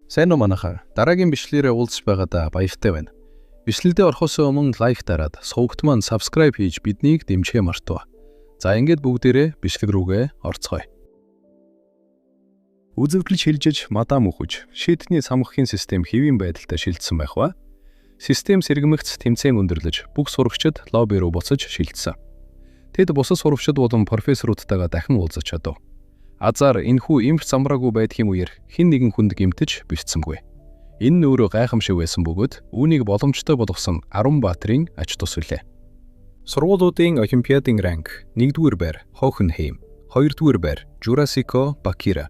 Сайн уу манайхаа. Дараагийн бичлэгээрээ уулзж байгаадаа баяртай байна. Бичлэгдээ орохоос өмнө лайк дараад, сувагт маань subscribe хийж биднийг дэмжихээ мартав. За ингээд бүгдээрээ бичлэг рүүгээ орцгоё. Үзэгдэл шилжиж, мадам үхэж, шийдтний самгахын систем хэвийн байдалтай шилжсэн байх ба. Систем сэргэмэгц тэмцээн өндөрлөж, бүх сурагчид лобби руу буцаж шилжсэн. Тэд бусад сурагчид болон профессорудтайгаа дахин уулзаж чадав. Азар энэхүү эмч замбраагүй байдгийн үеэр хэн нэгэн хүнд гэмтэж бэрцсэнгүй. Энэ нь өөрөө гайхамшиг байсан бөгөөд үүнийг боломжтой болгосон Арван баатрын ач тус үлээ. Сургуулиудын олимпиадын ранг 1-р байр Хохенхейм, 2-р байр Журасико Бакира,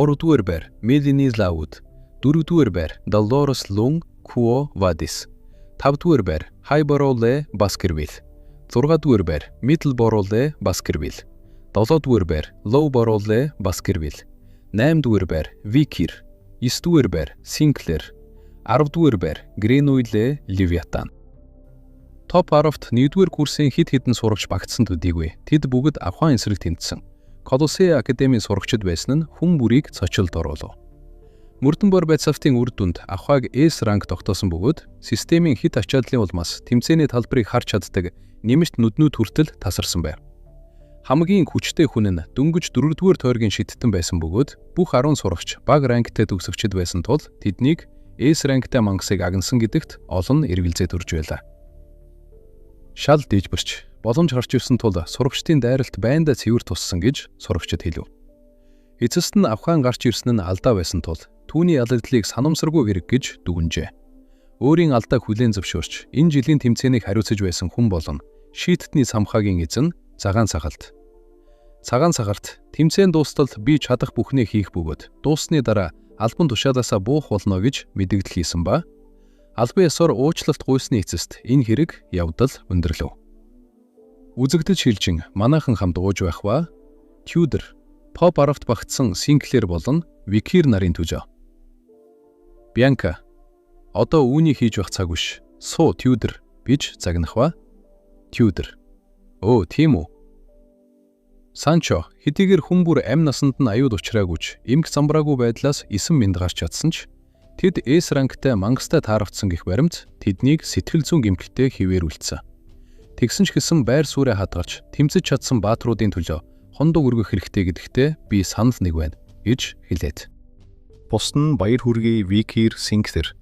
3-р байр Мелини Лауд, 4-р байр Долорес Лун Куо Вадис, 5-р байр Хайбороле Баскервилл, 6-р байр Мидлбороле Баскервилл, 7-р байр Лоубороле Баскервилл, 8-р байр Викир, 9-р байр Синклер, 10-р байр Гренуйле Левиатан. Топ 10-т 1-р курсын хэд хэдэн сурагч багтсан төдийгүй тэд бүгд авхаан эсрэг тэмцсэн. Колоссе академийн сурагчид байсан нь хүн бүрийг цочилд оруулав. Мөрдөнбор байцаалтын үр дүнд авхааг S ранг тогтоосон бөгөөд системийн хит ачаадлын улмаас тэмцээний талбарыг харж чаддаг нэмэлт нүднүүд хүртэл тасарсан байв. Хамгийн хүчтэй хүн нь дөнгөж 4-р тойргийн шидтэн байсан бөгөөд бүх 10 сурагч бага рангтай төгсөгчд байсан тул тэднийг S рангтай мангасыг агнасан гэдэгт олон эргэлзээ төрж байлаа. Шал дийжбэрч боломж гарч ирсэн тул сурагчдын дайралт байндаа цэвэр туссан гэж сурагчид хэлв. Эцэст нь авхаан гарч ирсэн нь алдаа байсан тул түүний ялагдлыг санамсаргүй хэрэг гэж дүгнжээ. Өөрийн алдаа хүлээн зөвшөөрч энэ жилийн тэмцээнийг хариуцаж байсан хүн болон шийдтний самхаагийн эзэн Цагаан сагалт. Цагаан сагалт тэмцээн дуустал би чадах бүхнээ хийх бөгөөд дуусны дараа албан тушаалаасаа буух болно гэж мэдэгдэл хийсэн ба албан ёсоор уучлалт гуйсны эцэст энэ хэрэг явдал өндөрлөв. Үзэгдэл шилжин манайхан хамт ууж байх ба Тюдер, Поп 10-т багтсан Синклер болон Викир нарын төжөө. Бянка одоо үүнийг хийж байх цаг биш. Суу Тюдер гэж загнах ба Тюдер. Оо, тийм үү. Санчо хэдийгээр хүн бүр амь насанд нь аюул учраагүйч эмх замбраагүй байдлаас 9 минут гарч чадсан ч тэд S рангтай мангастай таарагдсан гэх баримт тэднийг сэтгэл зүйн гэмтэлтэй хിവэр үлдсэн. Тэгсэн ч гэсэн байр суурь хадгалж тэмцэж чадсан баатруудын төлөө хондог өргөх хэрэгтэй гэдэгтээ би санал нэг байна гэж хэлээд. Бус нь баяр хүргэе Викир Синклер.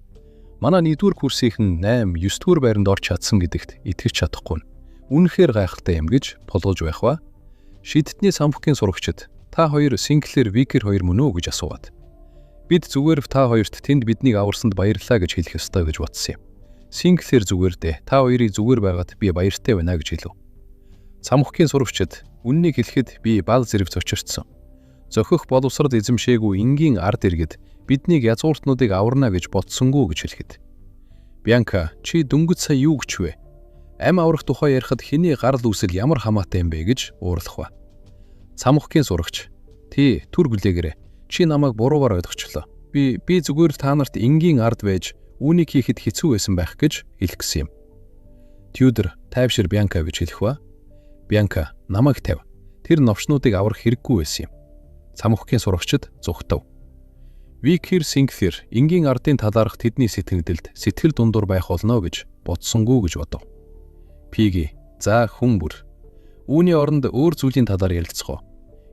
Манай 1-р курсийнхэн 8, 9-р байранд орч чадсан гэдэгт итгэж чадахгүй. Үнэхээр гайхалтай юм гэж болгож байх ба. Шийдтний самбахын сурагчид та хоёр Синклер Викир хоёр мөн үү гэж асууад. Бид зүгээр та хоёрт тэнд биднийг аварсанд баярлалаа гэж хэлэх ёстой гэж бодсон юм. Синклер зүгээр дээ. Та хоёрыг зүгээр байгаад би баяртай байна гэж хэлв. Самбахын сурагчид үннийг хэлэхэд би бал зэрэг зочирцсон. Зохих боловсрол эзэмшээгүй энгийн ард иргэд биднийг язгууртнуудыг аварна гэж бодсонгүй гэж хэлэхэд. Бянка чи дөнгөж сая юу гэж вэ? Ам аврах тухай ярихад хэний гарал үүсэл ямар хамаатай юм бэ гэж уурлах ба. Самбахын сурагч. Тий, түр гэлээгээрээ. Чи намайг буруугаар ойлгочлоо. Би зүгээр та нарт энгийн ард байж үүнийг хийхэд хэцүү байсан байх гэж хэлэх гэсэн юм. Тюдер тайвшир Бянка гэж хэлэх ба. Бянка намайг тавь. Тэр новшнуудыг аврах хэрэггүй байсан юм. Самбахын сурагчид зүгтав. Викир Синклер энгийн ардын талаарх тэдний сэтгэгдэлд сэтгэл дундуур байх болно гэж бодсонгүй гэж бодов. Пиги за хүн бүр. Үүний оронд өөр зүйлийн талаар ярилцгоо.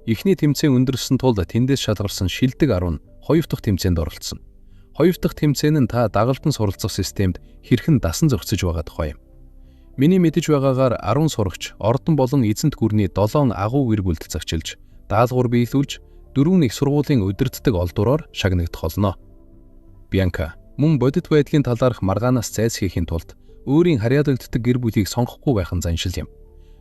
Эхний тэмцээн өндөрсөн тул тэндээс шалгарсан шилдэг 10 2 дахь тэмцээнд оролцсон. 2 дахь тэмцээн нь та дагалдан суралцах системд хэрхэн дасан зохицож байгаа тухай юм. Миний мэдэж байгаагаар 10 сурагч ордон болон эзэнт гүрний 7 агуу гэр бүлд загчилж, даалгавар биелүүлж, 4 их сургуулийн удирддаг олдуроор шагнагдах болно. Бянка мөн бодит байдлын талаарх маргаанаас зайлсхийхийн тулд өөрийн харьяалагддаг гэр бүлийг сонгохгүй байх нь заншил юм.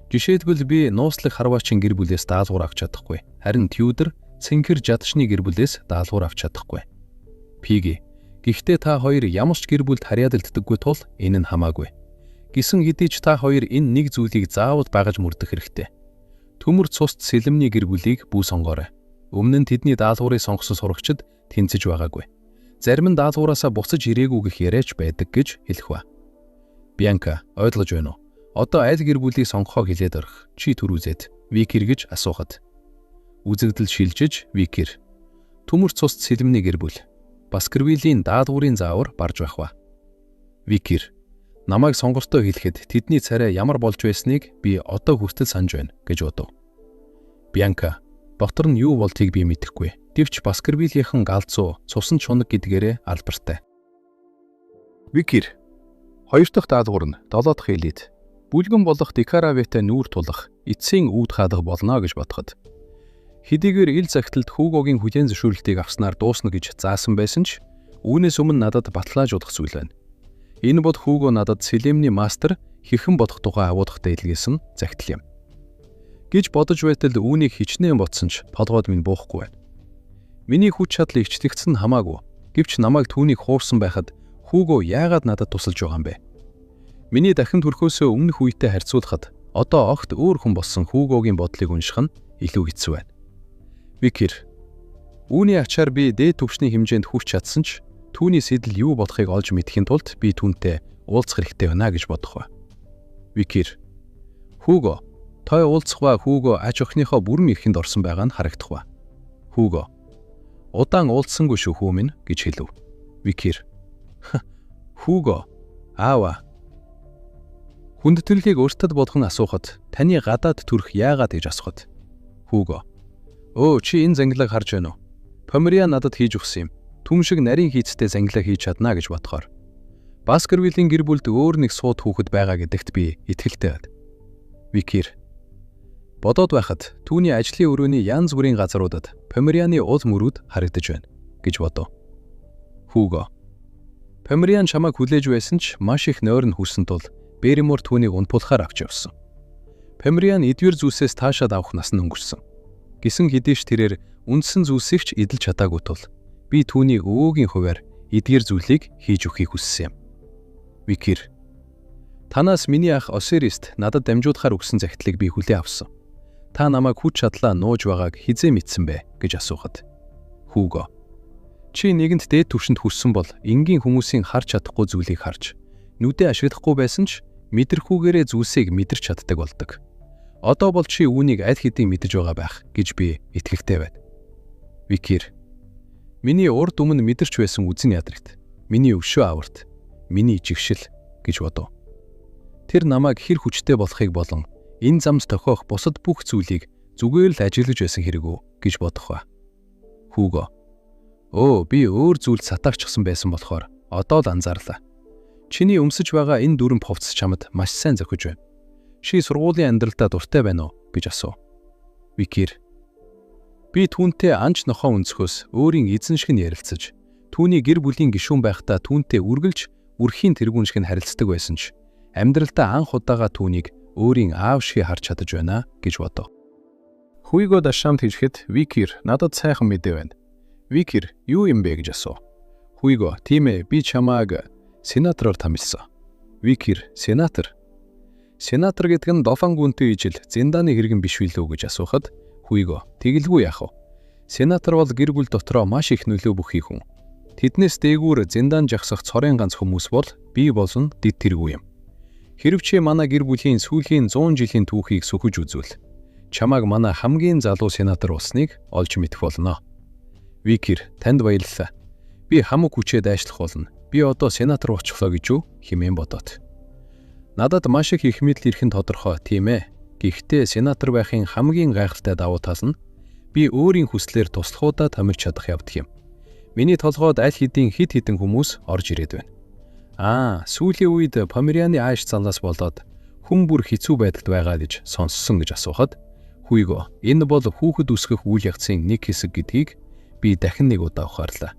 Жишээлбэл би нууцлах харваачийн гэр бүлээс даалгавар авч чадахгүй. Харин Тюдер цэнхэр жадчны гэр бүлээс даалгавар авч чадахгүй. Пиги гэхдээ та хоёр ямар ч гэр бүлд харьяалагддаггүй тул энэ нь хамаагүй. Гисэн хэдий ч та хоёр энэ нэг зүйлийг заавал багаж мөрдөх хэрэгтэй. Төмөр цусд сэлэмний гэр бүлийг бүү сонгоорой. Өмнө нь тэдний даалгаврыг сонгосон сурагчид тэнцэж байгаагүй. Зарим нь даалгавраасаа буцаж ирээгүй гэх яриач байдаг гэж хэлэх ба. Бянка ойлгож байна уу? Одоо аль гэр бүлийг сонгохоо хэлээд орох. Чи түр үзээд Викир гэж асуухад. Үзэгдэл шилжиж Викир. Төмөр цусд сэлэмний гэр бүл. Баскервиллийн даадгуурын заавар барж байх ба. Викер, намайг сонгортоо хэлэхэд тэдний царай ямар болж байсныг би одоо хүртэл санаж байна гэж бодов. Бянка, дотор нь юу болтгийг би мэдэхгүй. Гэвч Баскервилийнхэн галзуу цусан чунаг гэдгээрээ алдартай. Викер, хоёр дахь даадгуур нь 7 дахь элит. Бүлгэн болох Дикараветай нүүр тулах, эцсийн үүд хаалга болно гэж бодоход. Хэдийгээр ил загталд Хүүгогийн хүлээн зөвшөөрлтийг авснаар дуусна гэж заасан байсан ч үүнээс өмнө надад баталгаажуулах зүйл байна. Энэ бол Хүүго надад Сэлемний мастер хэрхэн бодох тухай агуулгатай илгээсэн загтал юм. Гэж бодож байтал үүнийг хичнээн ботсон ч толгойд минь буухгүй байна. Миний хүч чадал ичтгэгдсэн хамаагүй. Гэвч намайг түүнийг хуурсан байхад Хүүго яагаад надад тусалж байгаа юм бэ? Миний дахин төрхөөсөө өмнөх үетэй харьцуулахад одоо огт өөр хүн болсон Хүүгогийн бодлыг унших нь илүү хэцүү байна. Викер, үүний ачаар би дээд түвшний хэмжээнд хүрч чадсан ч түүний сэдэл юу бодохыг олж мэдхийн тулд би түүнтэй уулзах хэрэгтэй байна гэж бодох ба. Викер, Хүүго, той уулзах ба Хүүго аж охиныхоо бүрэн эрхэнд орсон байгаа нь харагдах ба. Хүүго, удаан уулзсангүй шүү хүү минь гэж хэлв. Викер, Хүүго, аава. Хүндэтгэлийг өөртөд бодох нь асуухад таны гадаад төрх яагаад гэж асуухад. Хүүго, өө чи энэ зангилааг харж байна уу? Помериан надад хийж өгсөн юм. Түн шиг нарийн хийцтэй зангилаа хийж чадна гэж бодохоор. Баскервиллийн гэр бүлд өөр нэг сууд хүүхэд байгаа гэдэгт би итгэлтэй байна. Викер, бодоод байхад түүний ажлын өрөөний янз бүрийн газруудад Померианы уул мөрүүд харагдаж байна гэж бодов. Хүүго, Помериан чамайг хүлээж байсан ч маш их нойрон хүссэн тул Беримор түүнийг унтуулахаар авч явсан. Помериан эдгээр зүйлсээс таашаад авах нас нь өнгөрсөн. Гисэн хэдийш тэрээр үндсэн зүйлсийг ч эдэлж чадаагүй тул би түүний өвөөгийн хуваар эдгээр зүйлийг хийж өгөхийг хүссэн юм. Викер, танаас миний ах Осирист надад дамжуулахаар өгсөн загтлыг би хүлээн авсан. Та намайг хүч чадлаа нууж байгааг хизээ мэдсэн бэ гэж асуухад. Хүүго, чи нэгэнд дээд түвшинд хүрсэн бол энгийн хүмүүсийн харж чадахгүй зүйлийг харж нүдээ ашиглахгүй байсан ч мэдрэхүүгээрээ зүйлсийг мэдэрч чаддаг болдог. Одоо бол чи үүнийг аль хэдийн мэдэж байгаа байх гэж би итгэлтэй байна. Викер, миний урд өмнө мэдэрч байсан үзэн ядрагт, миний өвшөө аварт, миний жигшил гэж бодов. Тэр намайг хэр хүчтэй болохыг болон энэ замд тохиох бусад бүх зүйлийг зүгээр л ажиглаж байсан хэрэг үү гэж бодох ба. Хүүго, өө би өөр зүйл сатаагчсан байсан болохоор одоо л анзаарлаа. Чиний өмсөж байгаа энэ дүрэн повц чамд маш сайн зохиж байна. Чи сургуулийн амьдралдаа дуртай байна уу гэж асуув. Викер, би түүнтэй анч нохоо өнцгөөс өөрийн эзэн шиг нь ярилцаж, түүний гэр бүлийн гишүүн байхдаа түүнтэй үргэлж үрхийн тэргүүн шиг нь харилцдаг байсан ч амьдралдаа анх удаага түүнийг өөрийн аав шиг харж чадаж байна гэж бодов. Хүүго дашамт хийхэд Викер надад сайхан мэдээ байна. Викер, юу юм бэ гэж асуув. Хүүго, тийм ээ, би чамааг сенатороор тамилсан. Викер, сенатор? Сенатор гэдэг нь Дофан гүнтэй ижил зиндааны хэрэгэн биш билүү гэж асуухад Хүүго, тэгэлгүй яах вэ? Сенатор бол гэр бүл дотроо маш их нөлөө бүхий хүн. Тэднээс дээгүүр зиндаан жагсах цорын ганц хүмүүс бол би болон дэд тэргүй юм. Хэрв чи манай гэр бүлийн сүүлийн 100 жилийн түүхийг сөхөж үзвэл чамааг манай хамгийн залуу сенатор болсныг олж мэдэх болно. Викер, танд баярлалаа. Би хамаг хүчээ дайшлах болно. Би одоо сенатор болчихлоо гэж юу хэмээн бодоод. Надад маш их мэдл ирэх нь тодорхой, тийм ээ. Гэхдээ сенатор байхын хамгийн гайхалтай давуу тал нь би өөрийн хүслээр туслахуудаа томилж чадах явдал юм. Миний толгойд аль хэдийн хид хідэн хүмүүс орж ирээд байна. Сүүлийн үед Померианы ааш залнаас болоод хүн бүр хэцүү байдалд байгаа гэж сонссон гэж асуухад Хүүго, энэ бол хүүхэд үсгэх үйл явцын нэг хэсэг гэдгийг би дахин нэг удаа ухаарлаа.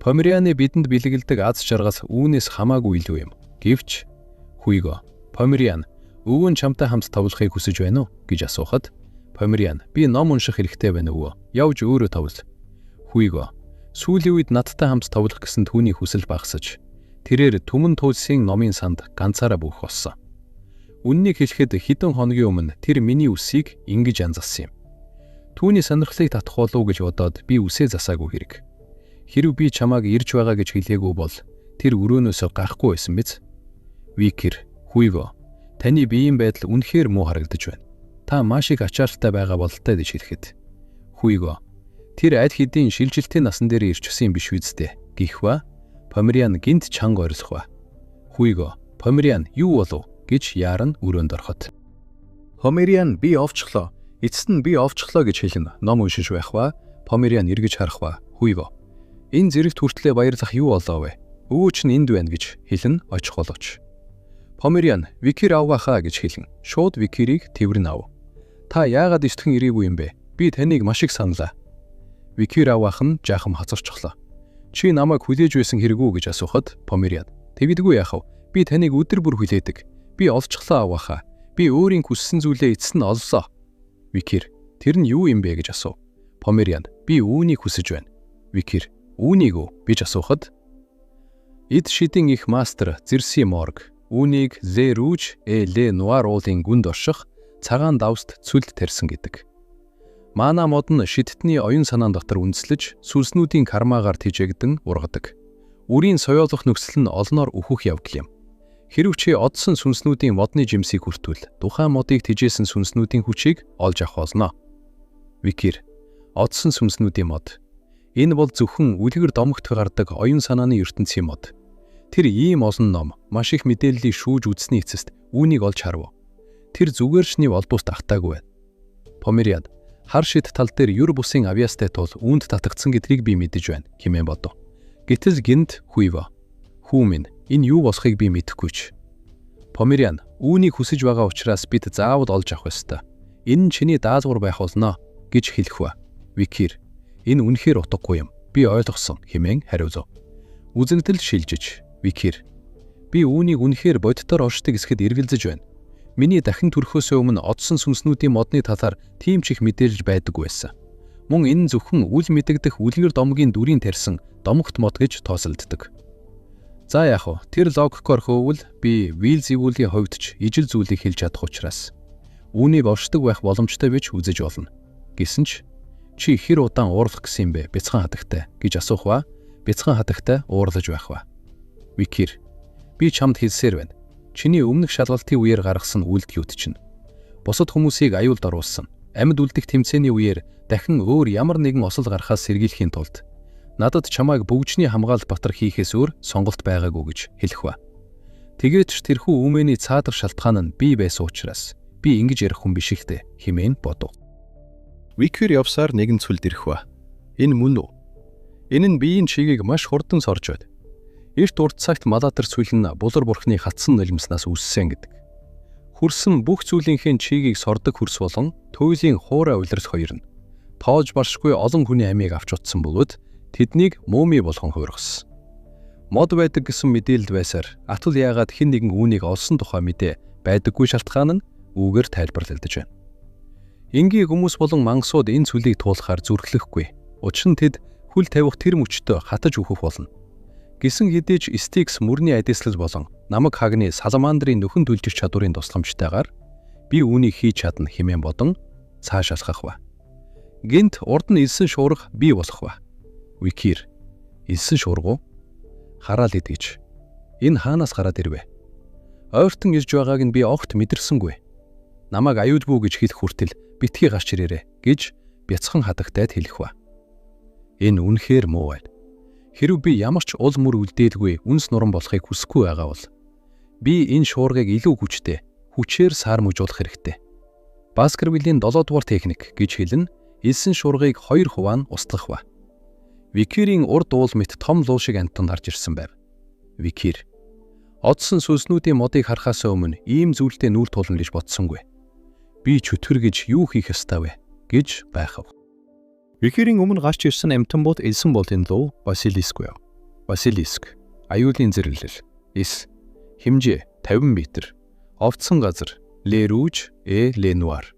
Померианы бидэнд бэлгэлдэг аз жаргал үүнээс хамаагүй илүү юм. Гэвч Хүүго, Помериан өвөө чамтай хамт тоглохыг хүсэж байна уу гэж асуухад Помериан, би ном унших хэрэгтэй байна өвөө. Явж өөрөө тоглол. Хүүго, сүүлийн үед надтай хамт тоглох гэсэн түүний хүсэл багасж тэрээр Түмэн Туульсын номын санд ганцаараа бүөх болсон. Үннийг хэлэхэд хэдэн хоногийн өмнө тэр миний үсийг ингэж анзалсан юм. Түүний сонирхлыг татах болов уу гэж бодоод би үсээ засаагүй хэрэг. Хэрв би чамааг ирж байгаа гэж хэлээгүй бол тэр өрөөнөөсөө гарахгүй байсан биз? Викер, Хүүго, таны биеийн байдал үнэхээр муу харагдаж байна. Та маш их ачаалттай байгаа бололтой гэж хэлэхэд. Хүүго, тэр аль хэдийн шилжилтийн насан дээр ирчихсэн юм биш үсттэй гэх ба Помериан гинт чанга орилох ба. Хүйгөө Помериан юу болов гэж яаран өрөөнд ороход. Помериан би овчлоо. Эцэст нь би овчлоо гэж хэлэн ном уншиж байх ба Помериан эргэж харах ба хүйгөө. Энэ зэрэгт хүртлээ баярлах юу болоо вэ? Өвөөч нь энд байна гэж хэлэн очих болооч. Помериан Викир аваахаа гэж хэлэн шууд Викирийг тэврэн ав. Та яагаад ертхэн ирээгүй юм бэ? Би таныг маш их саналаа. Викир аваах нь жаахан хацарчлоо. Чи намайг хүлээж байсан хэрэг үү гэж асуухад Помериан тэгдэггүй яах вэ? Би таныг өдөр бүр хүлээдэг. Би олцглоо аваахаа. Би өөрийн хүссэн зүйлээ эцэст нь оллоо. Викир тэр нь юу юм бэ гэж асуув. Помериан би үүнийг хүсэж байна. Викир үүнийг үү гэж асуухад эд шидийн их мастер Зерси Морг үүнийг Зе Руж Ле Нуар уулын гүнд орших цагаан давст цүлд тарьсан гэдэг. Мана мод нь шидтний оюун санаан дотор үндэслэж сүлснүүдийн кармагаар тижээгдэн ургадаг. Үрийн соёолох нөхцөл нь олноор өөхөх явдал юм. Хэрв чи одсон сүнснүүдийн модны жимсийг хүртвэл тухайн модыг тижээсэн сүнснүүдийн хүчийг олж авах болно. Викир одсон сүнснүүдийн мод. Энэ бол зөвхөн үлгэр домогт гардаг оюун санааны ертөнцийн мод. Тэр ийм олон ном, маш их мэдээллийг шүүж үзсний эцэст үүнийг олж харав. Тэр зүгээр ч нэг олбост автаагүй байна. Помериан хар шид тал дээр юр бусын авьяастай тул үүнд татагдсан гэдгийг би мэдэж байна хэмээн бодов. Гэтэл гинт хүйвэ. Хүү минь энэ юу болохыг би мэдэхгүй ч. Помериан үүнийг хүсэж байгаа учраас бид заавал олж авах ёстой. Энэ нь чиний даалгавар байх болно гэж хэлэх ба. Викир энэ үнэхээр утгагүй юм. Би ойлгосон хэмээн хариулв. Үзэгдэл шилжиж Викир би үүнийг үнэхээр боддоор оршдог гэсгэд эргэлзэж байна. Миний дахин төрөхөөс өмнө одсон сүнснүүдийн модны талаар тийм ч их мэдээлж байдаггүй байсан. Мөн энэ зөвхөн үл мэдэгдэх үлгэр домгийн дүрийн тарьсан домогт мод гэж тооцолддог. За яах вэ? Тэр логикоор хөвөл би Вилзивүүлийн хувьд ч ижил зүйлийг хэлж чадах учраас үүнийг оршдог байх боломжтой биш үзэж болно. Гэсэн ч чи хэр удаан уурлах гэсэн юм бэ? Бяцхан хатагтай гэж асуух ба бяцхан хатагтай уурлаж байх ба. Викир би чамд хэлсээр байна. Чиний өмнөх шалгалтын үеэр гаргасан үйлдэлүүд чинь бусад хүмүүсийг аюулд оруулсан. Амьд үлдэх тэмцээний үеэр дахин өөр ямар нэгэн осол гарахаас сэргийлэхийн тулд надад чамайг бөгжний хамгаалалт батар хийхээс өөр сонголт байгаагүй гэж хэлэх ба. Тэгээд ч тэрхүү өмнөний цаадар шалтгаан нь би байсан учраас би ингэж ярих хүн биш ихтэй хэмээн бодов. Викир явсаар нэгэн цүлд ирэх ба. Энэ мөн үү? Энэ нь биеийн чигийг маш хурдан сорж байд. Эрт урт цагт малаатар цүл нь булар бурхны хатсан нулимснаас үссэн гэдэг. Хөрсөн бүх зүйлийнхээ чигийг сордог хөрс болон туйлын хуурай улирал хоёр нь тоож баршгүй олон хүний амийг авч утсан бөгөөд тэднийг мууми болгон хуургасан. Мод байдаг гэсэн мэдээлэл байсаар атул яагаад хэн нэгэн үүнийг олсон тухай мэдээ байдаггүй шалтгаан нь үүгээр тайлбарлагдаж байна. Энгийн хүмүүс болон мангасууд энэ цүлийг туулахаар зүрхлэхгүй. Учир нь тэд хүл тавих тэр мөчтөө хатаж өөхөх болно. Гисэн хэдий ч Стикс мөрний адислал болон намаг хагны Саламандрын нөхөн түлжих чадварын тусламжтайгаар би үүнийг хийж чадна хэмээн бодон цааш алхах ба. Гинт урд нь элсэн шуурга бий болох ба. Викир элсэн шуургуу хараал идэж. Энэ хаанаас гараад ирвэ? Ойртон ирж байгааг нь би огт мэдэрсэнгүй. Намайг аюулгүй гэж хэлэх хүртэл битгий гарч ирээрэ гэж бяцхан хатагтайд хэлэх ба. Энэ үнэхээр муу байна. Хэрв би ямар ч ул мөр үлдээлгүй үнс нуран болохыг хүсэхгүй байгаа бол би энэ шуургыг илүү хүчтэй, хүчээр саармжуулах хэрэгтэй. Баскервиллийн 7 дугаар техник гэж хэлэн элсэн шуургыг 2 хуваа нь устгах ба. Викирийн урд уул мэт том луу шиг амтанд гарч ирсэн байв. Викир одсон сүнснүүдийн модыг харахаас өмнө ийм зүйлтэй нүүр тулна гэж бодсонгүй. Би чөтгөр гэж юу хийх ёстой вэ гэж байхав. Викирийн өмнө гарч ирсэн амтан бод элсэн болын луу Василиск байв. Василиск аюулын зэрэглэл. Эс хэмжээ 50 м. Овцсон газар Ле Руж Ле Нуар.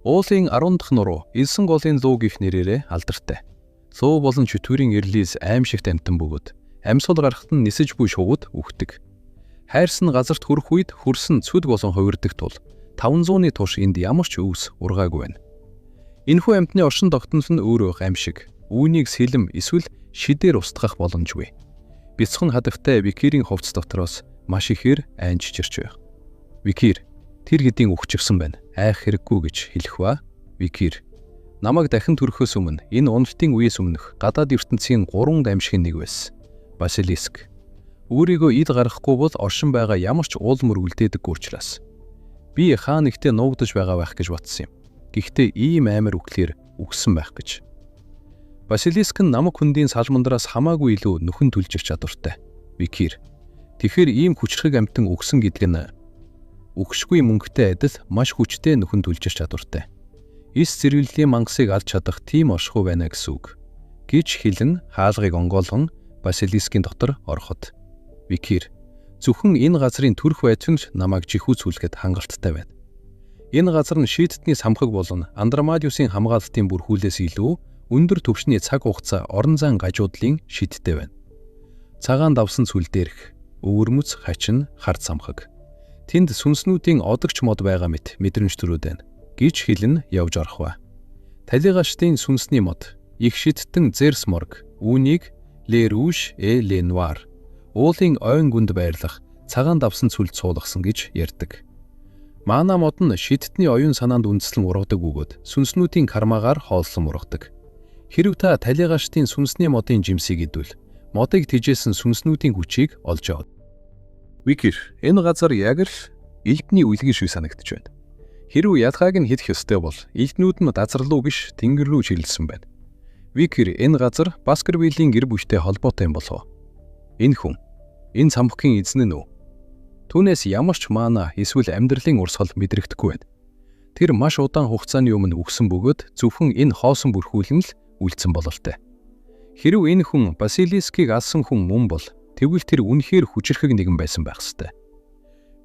Уулын 10 дахь нуруу элсэн голын луу гэх нэрээрээ алдартай. Луу болон чөтгөрийн эрлээс аимшигт амтан бөгөөд амьсгал гарахт нь нисэж буй шувууд үхдэг. Хайрсан газарт хүрэх үед хөрсөн цүд болон хувирдаг тул 500-ны турш энд ямар ч өвс ургаагүй байна. Энэхүү амьтны оршин тогтнол нь өөрөө гамшиг. Үүнийг сэлэм эсвэл шидээр устгах боломжгүй. Бяцхан хадагтай Викирийн хувцас дотроос маш ихээр айнж чирч байх. Викир тэр хэдийн өгчвсэн байна. Айх хэрэггүй гэж хэлэх ба. Викир Намайг дахин төрөхөөс өмнө энэ уналтын үеэс өмнөх гадаад ертөнцийн 3 дамжигын нэг байсан. Басилиск. Өөрийгөө эд гаргахгүй бол оршин байгаа ямар ч уулмөр үлдээдэггүй учраас. Би хаа нэгтээ нуугдаж байгаа байх гэж бодсон юм. Гэхдээ ийм амар үхлээр үгсэн байх гэж. Басилиск нь намаг хүндийн салмандраас хамаагүй илүү нөхөн түлжих чадвартай. Викир. Тэгэхээр ийм хүчрхэг амьтан үгсэн гэдэг нь үгшгүй мөнгөтэй адил маш хүчтэй нөхөн түлжих чадвартай. Эс зэрэглэлийн мангасыг алж чадах тийм оршихуй байна гэсэн үг. Гэж хэлэн хаалгыг онгоолгон Басилискийн дотор ороход. Викир. Зөвхөн энэ газрын төрх байдагч намайг жихүүцүүлэхэд хангалттай байна. Энэ газар нь шийдтний самхаг болон Андромадиусын хамгаалалтын бүрхүүлээс илүү өндөр түвшний цаг хугацаа орон зайн гажуудлын шийдтэй байна. Цагаан давсан сүл дээрх, өвөрмөц, хачин, хард самхаг. Тэнд сүнснүүдийн одогч мод байгаа мэт мэдрэмж төрөөд байна. Гэж хэлэн явж орохва. Талигашдын сүнсний мод, их шидтэн Зерс морг, үүнийг Ле Руш Ле Нуар, уулын ойн гүнд байрлах цагаан давсан сүлд суулгасан гэж ярьдаг. Маана мод нь шидтний оюун санаанд үндэслэн ургадаг бөгөөд сүнснүүдийн кармагаар хооллон ургадаг. Хэрв та талигашдын сүнсний модын жимсийг идвэл модыг тижээсэн сүнснүүдийн хүчийг олж авна. Викир, энэ газар яг л элдний үлгий шиг санагдаж байна. Хэрв ялгааг нь хийх ёстой бол элднүүд нь дазар руу биш тэнгэр рүү чиглэсэн байна. Викир, энэ газар Баскервиллийн гэр бүлтэй холбоотой юм болов. Энэ хүн, энэ цамхгийн эзэн нь үү? Түүнээс ямар ч маана эсвэл амьдралын урсгал мэдрэгдэхгүй байна. Тэр маш удаан хугацааны өмнө үгсэн бөгөөд зөвхөн энэ хоосон бүрхүүлэн л үлдсэн бололтой. Хэрв энэ хүн Басилискийг алсан хүн мөн бол тэгвэл тэр үнэхээр хүчрхэг нэгэн байсан байх ёстой.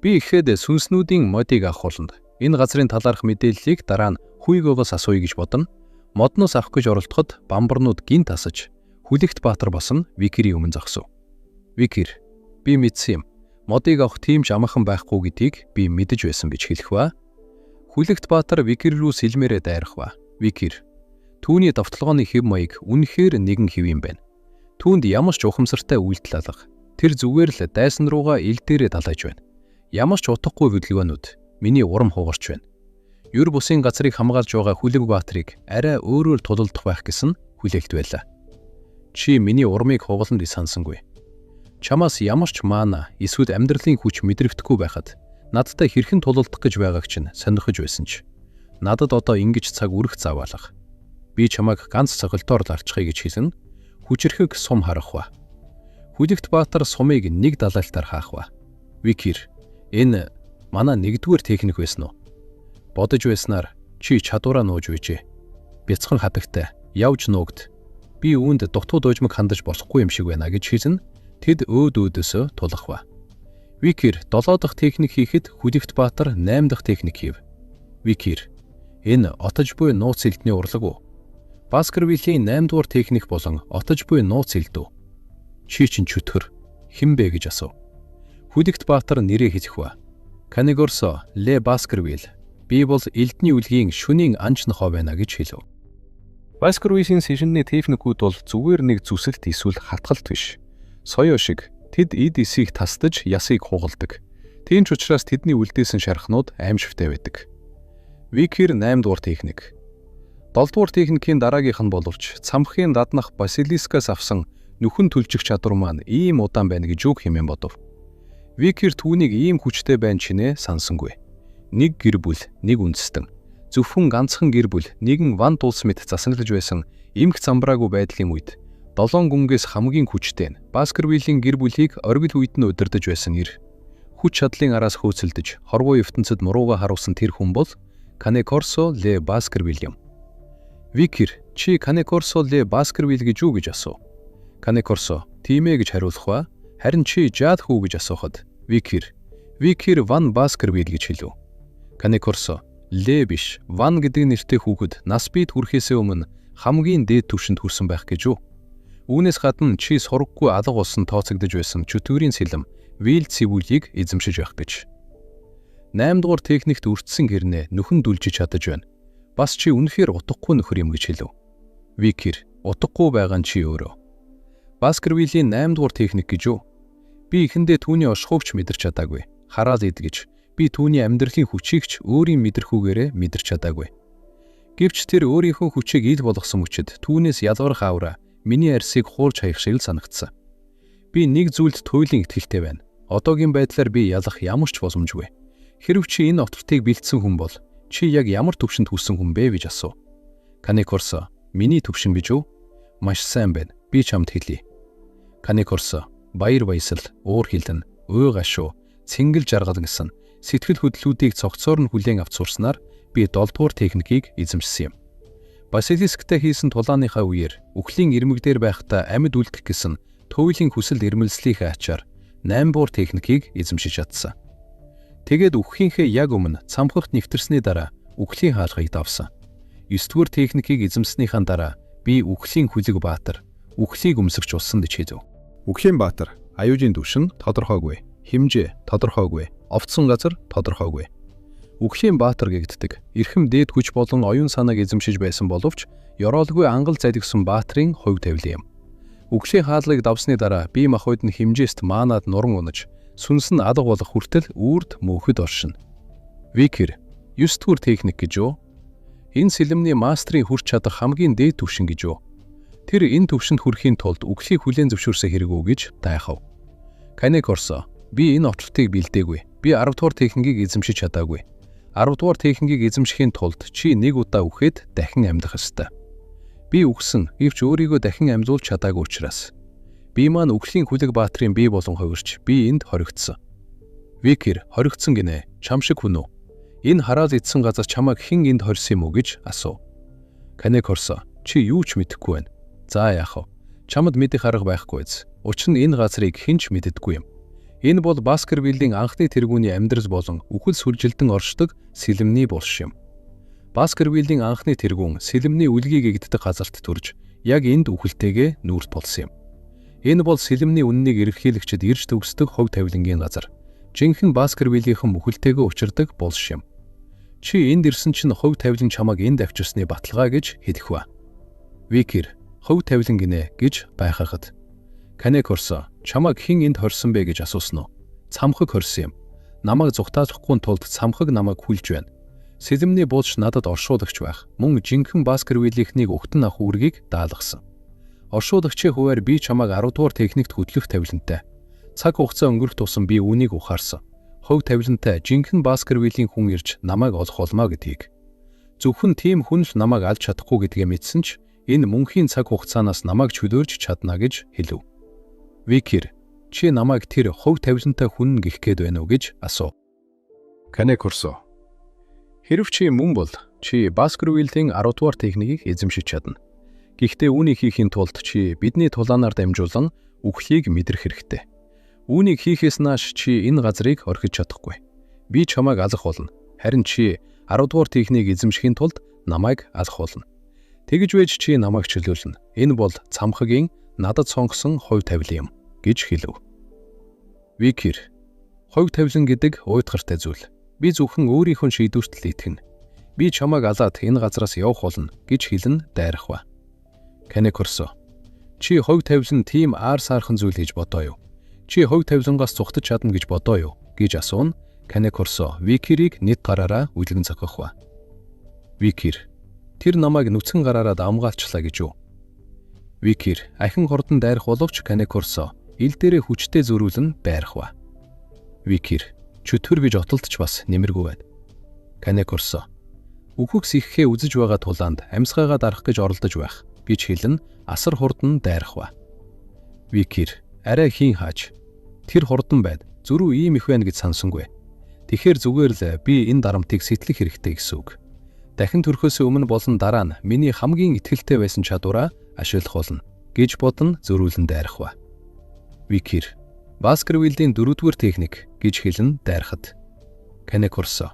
Би ихэд сүнснүүдийн модыг авахулна. Энэ газрын талаарх мэдээллийг дараа нь Хуйговоос асууя гэж бодно. Модноос авах гэж оролдоход бамбарнууд гинт асаж Хүлэгт Баатар босон Викирийн өмнө зогсов. Викир, би мэдсэн юм. Модыг авах тийм ч амархан байхгүй гэдгийг би мэдэж байсан гэж хэлэх ба. Хүлэгт Баатар Викир рүү сэлмээрээ дайрах ба. Викир, түүний давталгооны хэв маяг үнэхээр нэгэн хэв юм байна. Түүнд ямар ч ухамсартай үйлдэл алга. Тэр зүгээр л дайсан руугаа ил дээрээ далайж байна. Ямар ч утгагүй хөдөлгөөнүүд миний урам хугарч байна. Юр бусын газрыг хамгаалж байгаа Хүлэг Баатрыг арай өөрөөр тулалдах байх гэсэн хүлээлт байлаа. Чи миний урмыг хугаланд сансангүй. Чамаас ямар ч маана эсвэл амьдралын хүч мэдрэгдэхгүй байхад надтай хэрхэн тулалдах гэж байгааг чинь сонирхож байсан ч надад одоо ингэж цаг үрэх заваалах. Би чамайг ганц цогцолтоор ларчихъя гэж хэлэн хүчрхэг сум харах ба. Хүлэгт Баатар сумыг нэг далайлтаар хаах ба. Викир, энэ манай нэгдүгээр техник байсан уу? Бодож байснаар чи чадвараа нууж үйжээ. Бяцхан хатагтай, явж нуугд. Би үүнд дутуу дуужмаг хандаж болохгүй юм шиг байна гэж хэлэн тэд өөдөөсөө тулах ба. Викир 7 дахь техник хийхэд Хүлэгт Баатар 8 дахь техник хийв. Викир, энэ отож буй нууц элдний урлаг уу? Баскервиллийн 8 дугаар техник болон отож буй нууц элд үү? Чи чин чөтгөр хэн бэ гэж асуув. Хүлэгт Баатар нэрээ хэлэх ба. Канегорсо Ле Баскервил. Би бол элдний үлгийн шөнийн анч нохоо байна гэж хэлв. Баскервилийн сэжинний техникүүд бол зүгээр нэг зүсэлт эсвэл хатгалт биш. Соёо шиг тэд эд эсийг тасдаж ясыг хугалдаг. Тийм ч учраас тэдний үлдээсэн шархнууд аимшигтай байдаг. Викир 8 дугаар техник. 7 дугаар техникийн дараагийнх нь боловч цамхгийн даднах Басилискаас авсан нөхөн түлжих чадвар маань ийм удаан байна гэж үг хэмээн бодов. Викир түүнийг ийм хүчтэй байна чинээ сансангүй. Нэг гэр бүл, нэг үндэстэн. Зөвхөн ганцхан гэр бүл нэгэн Ван Дулс мэт засаглаж байсан эмх замбраагүй байдлын үед 7 гүнгээс хамгийн хүчтэй нь Баскервиллийн гэр бүлийг оргил үед нь удирдах байсан ир. Хүч чадлын араас хөөцөлдөж хорвоо ертөнцид мурууга харуулсан тэр хүн бол Канекорсо Ле Баскервил юм. Викир, чи Канекорсо Ле Баскервил гэж юу гэж асуув? Канекорсо, тийм ээ гэж хариулах ба. Харин чи жаад хүү гэж асуухад Викир Ван Баскервил гэж хэлв. Канекорсо, Ле биш, Ван гэдэг нэртэй хүүхэд нас бийд хүрэхээс өмнө хамгийн дээд түвшинд хүрсэн байх гэж үү? Үүнээс гадна чи сургаггүй алга болсон тооцогдож байсан чөтгөрийн сэлэм Вил цэвүүлийг эзэмшиж байх гэж. 8 дугаар техникт өртсөн гэрнээ нөхөн дүлжиж чадаж байна. Бас чи үнэхээр утгагүй нөхөр юм гэж хэлв. Викир, утгагүй байгаа нь чи өөрөө. Баскервиллийн 8 дугаар техник гэж юу? Би ихэндээ түүний оршихуйч мэдэрч чадаагүй. Хараал идгэж би түүний амьдралын хүчийг ч өөрийн мэдрэхүүгээрээ мэдэрч чадаагүй. Гэвч тэр өөрийнхөө хүчийг ил болгосон мөчид түүнээс ялгарх аавра миний арьсыг хуурж хаях шиг л санагдсан. Би нэг зүйлд туйлын итгэлтэй байна. Одоогийн байдлаар би ялах ямар ч боломжгүй. Хэрв чи энэ отортыг бэлдсэн хүн бол чи яг ямар төвшөнд хүссэн хүн бэ гэж асуув. Канекорсо, миний төвшин гэж үү? Маш сайн байна. Би чамд хэлье. Канекорсо, баяр баясал, уур хилэн, уй гашуу, цэнгэл жаргал гэсэн сэтгэл хөдлөлүүдийг цогцоор нь хүлээн авч сурснаар би 7 дугаар техникийг эзэмшсэн юм. Басилисктай хийсэн тулааныхаа үеэр үхлийн ирмэг дээр байхдаа амьд үлдэх гэсэн туйлын хүсэл эрмэлзлийнхээ ачаар 8 дугаар техникийг эзэмшиж чадсан. Тэгээд үххийнхээ яг өмнө цамхагт нэвтэрсний дараа үхлийн хаалгыг давсан. 9 дугаар техникийг эзэмснийхаа дараа би үхлийн хүлэг баатар, үхлийг өмсгч болсон гэж хэлв. Үхлийн баатар, аюужийн түвшин тодорхойгүй, хэмжээ тодорхойгүй, овцсон газар тодорхойгүй. Үхлийн баатар гэгддэг эрхэм дээд хүч болон оюун санааг эзэмшиж байсан боловч ёроолгүй ангал залгисан баатрын хувь тавилан юм. Үхлийн хаалгыг давсны дараа бие махбод нь хэмжээст маанад нуран унаж, сүнс нь алга болох хүртэл үрд мөнхөд оршино. Викер, 9 дугаар техник гэж юу? Энэ сэлэмний мастрын хүрч чадах хамгийн дээд түвшин гэж юу? Тэр энэ түвшинд хүрэхийн тулд үхлийг хүлээн зөвшөөрсөн хэрэг үү гэж тайхав. Канекорсо, би энэ отортыг бэлдээгүй. Би 10 дугаар техникийг эзэмшиж чадаагүй. 10 дугаар техникийг эзэмшихийн тулд чи нэг удаа үхээд дахин амьдах ёстой. Би үхсэн, гэвч өөрийгөө дахин амьлуулж чадаагүй учраас. Би маань үхлийн хүлэг баатрын бие болон хувирч би энд хоригдсон. Викер, хоригдсон гинэ. Чам шиг хүн үү? Энэ хараал идсэн газар чамайг хэн энд хорьсон юм уу гэж асуув. Канекорсо, чи юу ч мэдэхгүй байна. За яах вэ? Чамд мэдэх арга байхгүй биз? Учир нь энэ газрыг хэн ч мэддэггүй юм. Энэ бол Баскервиллийн анхны тэргүүний амьдрал болон үхэл сүлжилтэн оршдог сэлэмний булш юм. Баскервиллийн анхны тэргүүн сэлэмний үлгийг эгддэг газарт төрж яг энд үхэлтэйгээ нүүрт болсон юм. Энэ бол сэлэмний үннийг эрэлхийлэгчид ирж төгсдөг хувь тавилангийн газар. Жинхэнэ Баскервиллийнхэн үхэлтэйгээ учирдаг булш юм. Чи энд ирсэн чинь хувь тавилан чамайг энд авчирсны баталгаа гэж хэлэх ба. Викер, хувь тавилан гинэ гэж байхахад. Канекорсо, чамайг хэн энд хорьсон бэ гэж асуусан уу? Цамхаг хорьсон юм. Намайг зүгтаалахгүй тулд цамхаг намайг хүлж байна. Сэлэмний булш надад оршуулагч байх. Мөн жинхэнэ Баскервиллийнхнийг өгтөн ах үүргийг даалгасан. Оршуулагчийн хуваар би чамайг 10 дугаар техникт хөтлөх тавилантай. Цаг хугацаа өнгөрөх тусам би үүнийг ухаарсан. Хувь тавилантай жинхэнэ Баскервиллийн хүн ирж намайг олох болмоо гэдгийг. Зөвхөн тийм хүн л намайг алж чадахгүй гэдгээ мэдсэн ч энэ мөнхийн цаг хугацаанаас намайг чөлөөлж чадна гэж хэлв. Викер, чи намайг тэр хувь тавилантай хүн гэх гээд байна уу гэж асуув. Канекорсо, хэрв чи мөн бол чи Баскервиллийн 10 дугаар техникийг эзэмшиж чадна. Гэхдээ үүнийг хийхийн тулд чи бидний тулаанаар дамжуулан үхлийг мэдрэх хэрэгтэй. Үүнийг хийхээс нааш чи энэ газрыг орхиж чадахгүй. Би чамайг алах болно. Харин чи 10 дугаар техник эзэмшихийн тулд намайг алах болно. Тэгж байж чи намайг чөлөөлнө. Энэ бол цамхагийн надад сонгосон хувь тавилан юм гэж хэлв. Викер, хувь тавилан гэдэг уйтгартай зүйл. Би зөвхөн өөрийнхөө шийдвэрт л итгэнэ. Би чамайг алаад энэ газраас явах болно гэж хэлэн дайрах ба. Канекорсо, чи хувь тавилан тийм аар саархан зүйл гэж бодоо юу? Чи хувь тавилангаас цухтаж чадна гэж бодоо юу гэж асууна. Канекорсо Викерийг нэг гараараа үлгэн зохих ба. Викер, тэр намайг нүцгэн гараараа амгаалчлаа гэж юу? Викер, ахин хордон дайрах боловч Канекорсо ил дээрээ хүчтэй зөрүүлэн байрах ба. Викер, чөтгөр биж отолдч бас нэмэргүй байна. Канекорсо, үхэгс иххээ үзэж байгаа тулаанд амьсгаагаа дарах гэж оролдож байх гэж хэлэн асар хурдан дайрах ба. Викер, арай хийн хааж. Тэр хурдан байна. Зүрүү ийм их байна гэж сансангүй. Тэгэхээр зүгээр л би энэ дарамтыг сэтлэх хэрэгтэй гэсэн үг. Дахин төрхөөс өмнө болон дараа нь миний хамгийн ихтгэлтэй байсан чадвараа ашиглах болно гэж бодон зөрүүлэн дайрах ба. Викер, Баскервиллийн 4 дугаар техник гэж хэлэн дайрахад. Канекорсо,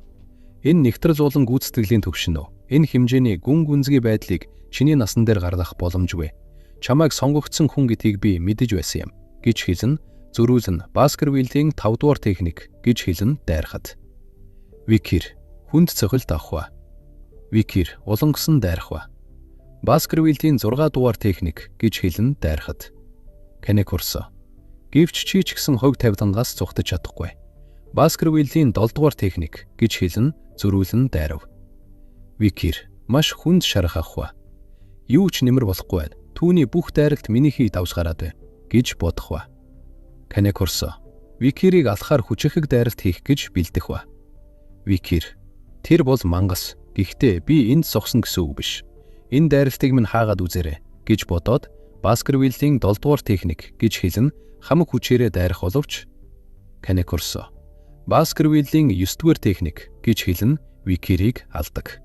энэ нэгтрэл болон гүйцэтгэлийн төвшин үү? Энэ хэмжээний гүн гүнзгий байдлыг чиний насан дээр гарлах боломжгүй. Чамайг сонгогдсон хүн гэдгийг би мэдэж байсан юм гэж хэлэн зөрүүлэн Баскервиллийн 5 дугаар техник гэж хэлэн дайрахад. Викер, хүнд цохилт авах ба. Викер, улангасан дайрах ба. Баскервиллийн 6 дугаар техник гэж хэлэн дайрахад. Канекорсо, гэвч чи ч гэсэн хувь тавилангаас цухтаж чадахгүй. Баскервиллийн 7 дугаар техник гэж хэлэн зөрүүлэн дайрав. Викер, Маш хүнд шарах авах ба. Юу ч нэмэр болохгүй байна. Түүний бүх дайралт минийхийг давсгараад бай гэж бодох ба. Канекорсо Викирийг алхахаар хүчирхэг дайралт хийх гэж бэлдэх ба. Викир тэр бол мангас. Гэхдээ би энд зогсно гэсэн үг биш. Энэ дайралтыг минь хаагаад үзээрэй гэж бодоод Баскервиллийн 7 дугаар техник гэж хэлэн хамаг хүчээрээ дайрах боловч Канекорсо Баскервиллийн 9 дугаар техник гэж хэлэн Викирийг алдаг.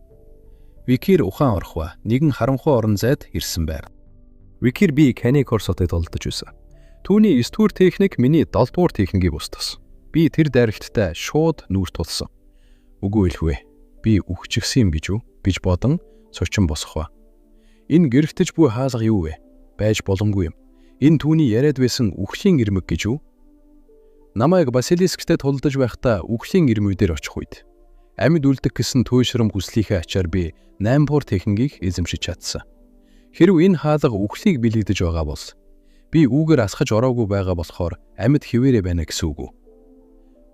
Викир ухаан орох ба нэгэн харанхуй орон зайд ирсэн байв. Викир би Канекорсотой толдож байсан. Түүний 9 дугаар техник миний 7 дугаар техникийг устгасан. Би тэр дайралттай шууд нүүр тулсан. Үгүй элхвэ. Би үхчихсэн юм гэж бодон цочин босох ба. Энэ гэрэлтэж буй хаалга юу вэ? Байж боломгүй юм. Энэ түүний яриад байсан үхлийн ирмэг гэж үү? Намайг Басилисктэй тулдаж байхдаа үхлийн ирмүүдээр очих үед амьд үлдэх гэсэн туйшрам хүслийнхээ ачаар би 8 дугаар техникийг эзэмшиж чадсан. Хэрв энэ хаалга үхлийг бэлэгдэж байгаа бол би үүгээр асгаж ороогүй байгаа болохоор амьд хിവэрэ байна гэсэн үг үү?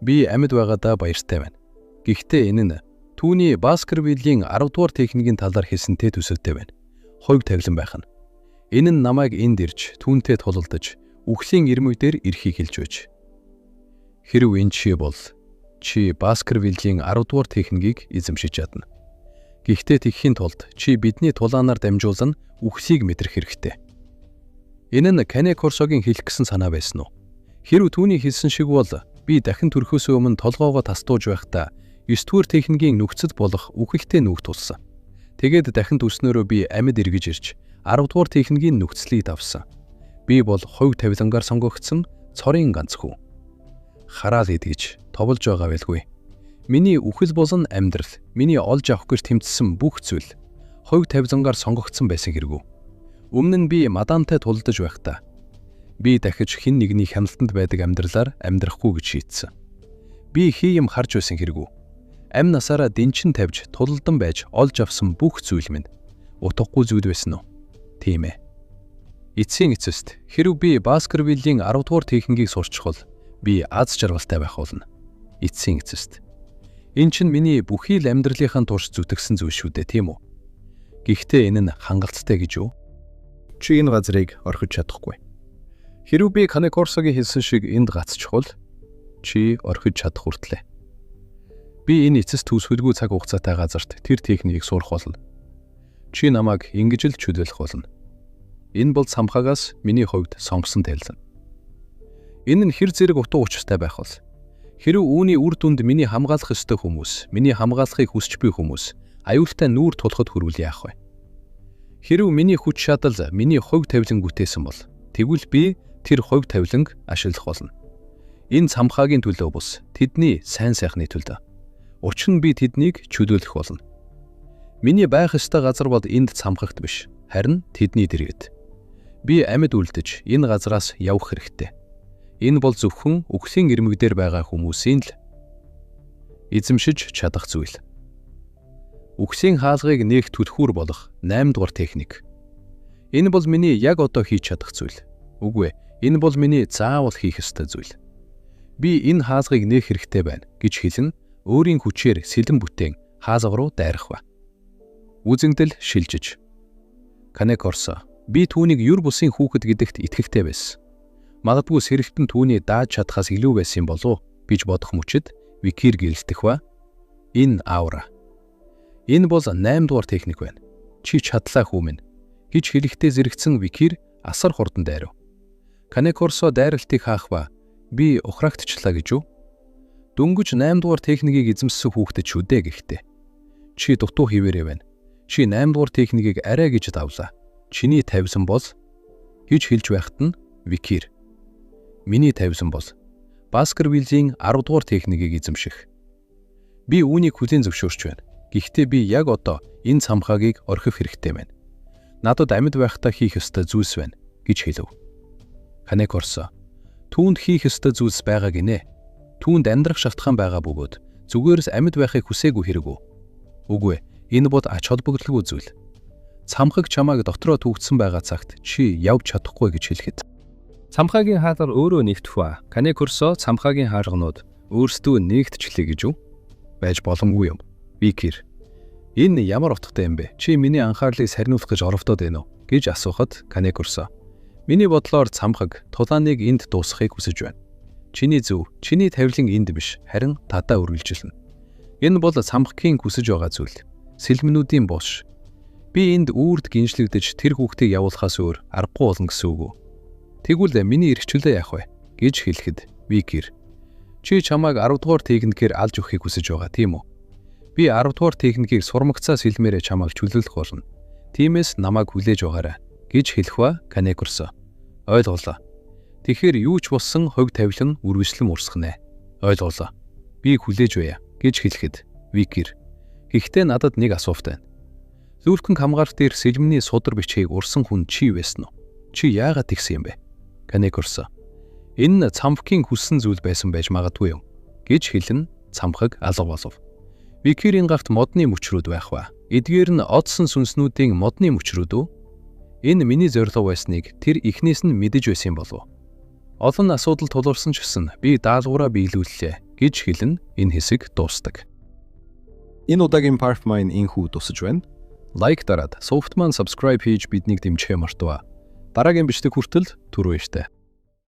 Би амьд байгаадаа баяртай байна. Гэхдээ энэ нь түүний Баскервиллийн 10 дугаар техникийн талаар хэлсэнтэй төсөвтэй байна. Хойг тавилан байх нь. Энэ нь намайг энд ирж түүнтэй тулалдаж үхлийн ирмүүдээр ирэхийг хэлж байж. Хэрв энэ чи Баскервиллийн 10 дугаар техникийг эзэмшиж чадна. Гэхдээ тэгхийн тулд чи бидний тулаанаар дамжуулан үхлийг мэдрэх хэрэгтэй. Энэ нь Канекорсогийн хэлэх гэсэн санаа байсан уу? Хэрв түүний хэлсэн шиг бол би дахин төрөхөөс өмнө толгоогоо тастууж байхдаа 9 дугаар техникийн нөхцөд болох үхэлтэй нүгт тулсан. Тэгээд дахин төрснөөрөө би амьд эргэж ирж 10 дугаар техникийн нөхцөлийг давсан. Би бол хойг тавилангаар сонгогдсон цорын ганц хүн. Хараал идэж товолж байгаа байлгүй. Миний үхэл болон амьдрал, миний олж авах гэж тэмцсэн бүх зүйл хойг тавилангаар сонгогдсон байсан хэрэггүй. Өмнө нь би мадамтай тулдаж байхдаа би дахиж хэн нэгний хяналтанд байдаг амьдралаар амьдрахгүй гэж шийдсэн. Би хий юм харж байсан хэрэггүй. Амь насаараа дэнчин тавьж тулалдан байж олж авсан бүх зүйл минь утгагүй зүйл байсан уу? Тийм ээ. Эцсийн эцэст хэрв би Баскервиллийн 10 дугаар техникийг сурчих бол би аз жаргалтай байх болно. Эцсийн эцэст. Энэ чинь миний бүхий л амьдралынхаа турш зүтгэсэн зүйл шүү дээ, тийм үү? Гэхдээ энэ нь хангалттай гэж юу? Чи энэ газрыг орхиж чадахгүй. Хэрв би Канекорсогийн хэлсэн шиг энд гацчих бол чи орхиж чадах хүртлээ. Би энэ эцэс төсвөлгүй цаг хугацаатай газарт тэр техникийг сурах болно. Чи намайг ингэж л чөлөөлөх болно. Энэ бол самхаагаас миний хувьд сонгосон тайлбар. Энэ нь хэр зэрэг утга учиртай байх бол хэрв үүний үр дүнд миний хамгаалах ёстой хүмүүс, миний хамгаалахыг хүсч буй хүмүүс аюултай нүүр тулахад хүрвэл яах вэ? Хэрв миний хүч чадал миний хойг тавилан гүтээсэн бол тэгвэл би тэр хойг тавиланг ашиглах болно. Энэ самхаагийн төлөө бус тэдний сайн сайхны төлөө. Учир нь би тэднийг чөлөөлөх болно. Миний байх ёстой газар бол энд самхагт биш, харин тэдний дэргэд. Би амьд үлдэж энэ газраас явах хэрэгтэй. Энэ бол зөвхөн үхлийн ирмэгдэр байгаа хүмүүсийн л эзэмшиж чадах зүйл. Үхлийн хаалгыг нээх түлхүүр болох 8 дугаар техник. Энэ бол миний яг одоо хийж чадах зүйл. Үгүй ээ, энэ бол миний заавал хийх ёстой зүйл. Би энэ хаалгыг нээх хэрэгтэй байна гэж хэлэн өөрийн хүчээр сэлэн бүтээн хаалга руу дайрах ба. Үзэгдэл шилжиж. Канекорсо би түүнийг юр бусын хүүхэд гэдэгт итгэвтэй байсан. Магадгүй сэрэгтэн түүний дааж чадхаас илүү байсан болов гэж бодох мөчид Викир гэрэлтэх ба. Энэ аура. Энэ бол 8 дугаар техник байна. Чи чадлаа хүү минь гэж хэлэхдээ зэрэгцэн Викир асар хурдан дайрав. Канекорсо дайралтыг хаах ба би ухраагтчлаа гэж үү? Дөнгөж 8 дугаар техникийг эзэмссэн хүүхдэд шүү дээ гэхдээ. Чи дутуу хിവэрэ байна. Чи 8 дугаар техникийг арай гэж давлаа. Чиний тавьсан бол гэж хэлж байхад нь Викир. Миний тавьсан бол Баскервиллийн 10 дугаар техникийг эзэмших. Би үүнийг хүлээн зөвшөөрч байна. Гэхдээ би яг одоо энэ самхаагийг орхих хэрэгтэй байна. Надад амьд байхдаа хийх ёстой зүйлс байна гэж хэлв. Канекорсо түүнд хийх ёстой зүйлс байгаа гинэ. Түүнд амьдрах шалтгаан байгаа бөгөөд зүгээрс амьд байхыг хүсээгүй хэрэг үү? Үгүй ээ, энэ бол ач холбогдолгүй зүйл. Цамхаг чамайг дотроо түүгдсэн байгаа цагт чи явж чадахгүй гэж хэлэхэд. Цамхаагийн хаалгаар өөрөө нэгтгэх ба. Канекорсо цамхаагийн хаалганууд өөрсдөө нэгтчлээ гэж үү? Байж боломгүй юм. Викир. Энэ ямар утгатай юм бэ? Чи миний анхаарлыг сарниулах гэж оролдоод байна уу? Гэж асуухад Канекурсо. Миний бодлоор цамхаг тулааныг энд дуусгахыг хүсэж байна. Чиний зөв, чиний тавилан энд биш, харин татаа үргэлжилнэ. Энэ бол цамхгийн хүсэж байгаа зүйл. Сэлмэнүүдийн бос. Би энд үрд гинжлэгдэж тэр хүүхдийг явуулахаас өөр аргагүй болно гэсэн үг үү? Тэгвэл миний эрхчлөө яах вэ? Гэж хэлэхэд Викир. Чи чамайг 10 дугаар техникээр алж өгөхийг хүсэж байгаа тийм үү? Би 10 дугаар техникийг сурмагцаа сэлмээрээ чамайг чөлөөлөх болно. Тиймээс намайг хүлээж байгаарай гэж хэлэх ба Канекурсо. Ойлголоо. Тэгэхээр юу ч болсон хог тавилан үргэлжлэн урсгана. Ойлголоо. Би хүлээж байя гэж хэлэхэд Викир. Гэхдээ надад нэг асуулт байна. Зүүлхэн хамгаарч дээр сэлмний судар бичгийг урсан хүн чи байсан уу? Чи яагаад тэгсэн юм бэ? Канекурсо. Энэ цамхгийн хүссэн зүйл байсан байж магадгүй юм гэж хэлэн цамхаг алга болов. Викирийн гарт модны мөчрүүд байх ба. Эдгээр нь одсон сүнснүүдийн модны мөчрүүд үү? Энэ миний зорилго байсныг тэр эхнээс нь мэдэж байсан юм болов. Олон асуудал тулгарсан ч гэсэн би даалгавраа биелүүллээ гэж хэлэн энэ хэсэг дуустдаг. Энэ удаагийн Pathmine энхүү тусаж байна. Лайк дараад, Softman subscribe хийж биднийг дэмжихээ мартаваа. Дараагийн бичлэг хүртэл түрүү иштэй.